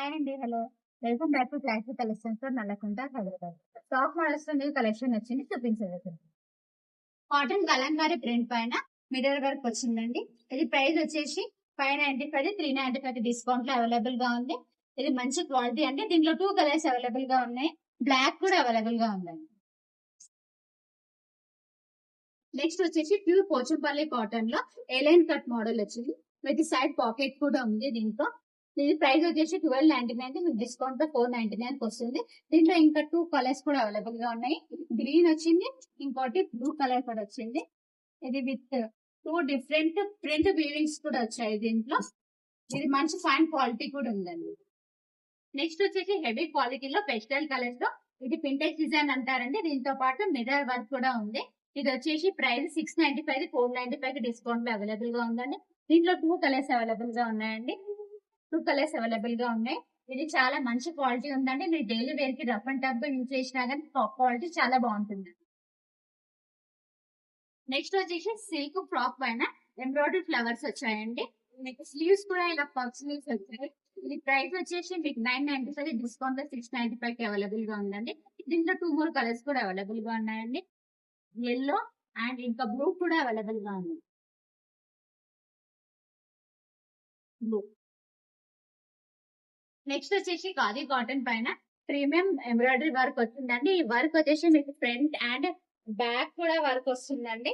Hi అండి. Hello. Welcome back to classic collections for Nallakunta Hyderabad. Stock models లో new collection వచ్చింది చూపించగలుగుతుంది. Cotton Kalamkari print పైన mirror work వచ్చిందండి. ఇది ప్రైస్ వచ్చేసి 595, 395 డిస్కౌంట్ లో అవైలబుల్ గా ఉంది. ఇది మంచి క్వాలిటీ అండి. దీంట్లో 2 కలర్స్ అవైలబుల్ గా ఉన్నాయి. బ్లాక్ కూడా అవైలబుల్ గా ఉందండి. నెక్స్ట్ వచ్చేసి ప్యూర్ పోచంపల్లి కాటన్ లో ఎలైన్ కట్ మోడల్ వచ్చింది. మీకు సైడ్ పాకెట్ కూడా ఉంది దీంట్లో. దీని ప్రైస్ వచ్చేసి 1299, మీకు డిస్కౌంట్ తో 499 వస్తుంది. దీంట్లో ఇంకా 2 కలర్స్ కూడా అవైలబుల్ గా ఉన్నాయి. గ్రీన్ వచ్చింది, ఇంకోటి బ్లూ కలర్ కూడా వచ్చింది. ఇది విత్ 2 డిఫరెంట్ ప్రింట్ వీవింగ్స్ కూడా వచ్చాయి దీంట్లో. ఇది మంచి ఫైన్ క్వాలిటీ కూడా ఉందండి. నెక్స్ట్ వచ్చేసి హెవీ క్వాలిటీలో పెస్టల్ కలర్స్ లో ఇది పింటెక్స్ డిజైన్ అంటారండి. దీంతో పాటు మిర్రర్ వర్క్ కూడా ఉంది. ఇది వచ్చేసి ప్రైస్ 695, 495 డిస్కౌంట్ లో అవైలబుల్ గా ఉందండి. దీంట్లో 2 కలర్స్ అవైలబుల్ గా ఉన్నాయండి. 2 కలర్స్ అవైలబుల్ గా ఉన్నాయి. ఇది చాలా మంచి క్వాలిటీ ఉందండి. మీరు డైలీ వేర్ కి రఫ్ అండ్ టఫ్ గా యూజ్ చేసినా కానీ టాప్ క్వాలిటీ చాలా బాగుంటుంది. నెక్స్ట్ వచ్చేసి సిల్క్ ఫ్రాక్ పైన ఎంబ్రాయిడరీ ఫ్లవర్స్ వచ్చాయండి. మీకు స్లీవ్స్ కూడా ఇలా పఫ్ స్లీవ్స్ వచ్చాయి. ఇది ప్రైస్ వచ్చేసి మీకు 995, డిస్కౌంట్ లో 695 కి అవైలబుల్ గా ఉందండి. దీంట్లో 2 more కలర్స్ కూడా అవైలబుల్ గా ఉన్నాయండి. ఎల్లో అండ్ ఇంకా బ్లూ కూడా అవైలబుల్ గా ఉంది. బ్లూ. నెక్స్ట్ వచ్చేసి ఖాదీ కాటన్ పైన ప్రీమియం ఎంబ్రాయిడరీ వర్క్ వచ్చిందండి. ఈ వర్క్ వచ్చేసి మీకు ఫ్రంట్ అండ్ బ్యాక్ కూడా వర్క్ వస్తుందండి.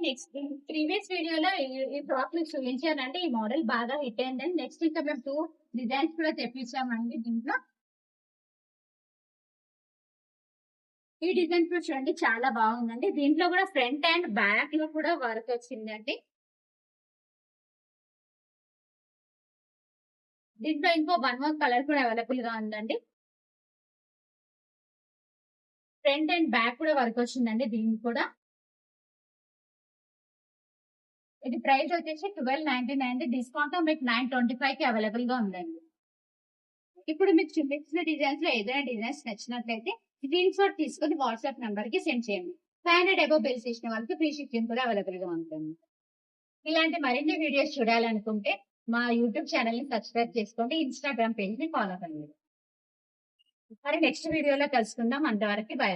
నెక్స్ట్ ప్రీవియస్ వీడియోలో ఈ ఫ్రాక్ మీకు చూపించానండి. ఈ మోడల్ బాగా హిట్ అయిందండి. నెక్స్ట్ ఇంకా మేము 2 డిజైన్స్ కూడా తెప్పించామండి దీంట్లో. ఈ డిజైన్ కూడా చూడండి చాలా బాగుందండి. దీంట్లో కూడా ఫ్రంట్ అండ్ బ్యాక్ లో కూడా వర్క్ వచ్చిందండి. దీంట్లో ఇంకో 1 more కలర్ కూడా అవైలబుల్ గా ఉందండి. ఫ్రంట్ అండ్ బ్యాక్ కూడా వర్క్ వచ్చిందండి దీనికి కూడా. ఇది ప్రైస్ వచ్చేసి 1299, డిస్కౌంట్ మీకు 925 కి అవైలబుల్ గా ఉందండి. ఇప్పుడు మీకు చూపించిన డిజైన్స్ లో ఏదైనా డిజైన్స్ నచ్చినట్లయితే స్క్రీన్ షాట్ తీసుకొని వాట్సాప్ నంబర్ కి సెండ్ చేయండి. 500 అబౌవ్ బిల్ చేసిన వాళ్ళకి ఫ్రీ షిప్పింగ్ కూడా అవైలబుల్ గా ఉంటుంది. ఇలాంటి మరిన్ని వీడియోస్ చూడాలనుకుంటే మా యూట్యూబ్ ఛానల్ ని సబ్స్క్రైబ్ చేసుకోండి. ఇన్స్టాగ్రామ్ పేజ్ ని ఫాలో కండి. మరి నెక్స్ట్ వీడియోలో కలుసుకుందాం. అంతవరకు బై.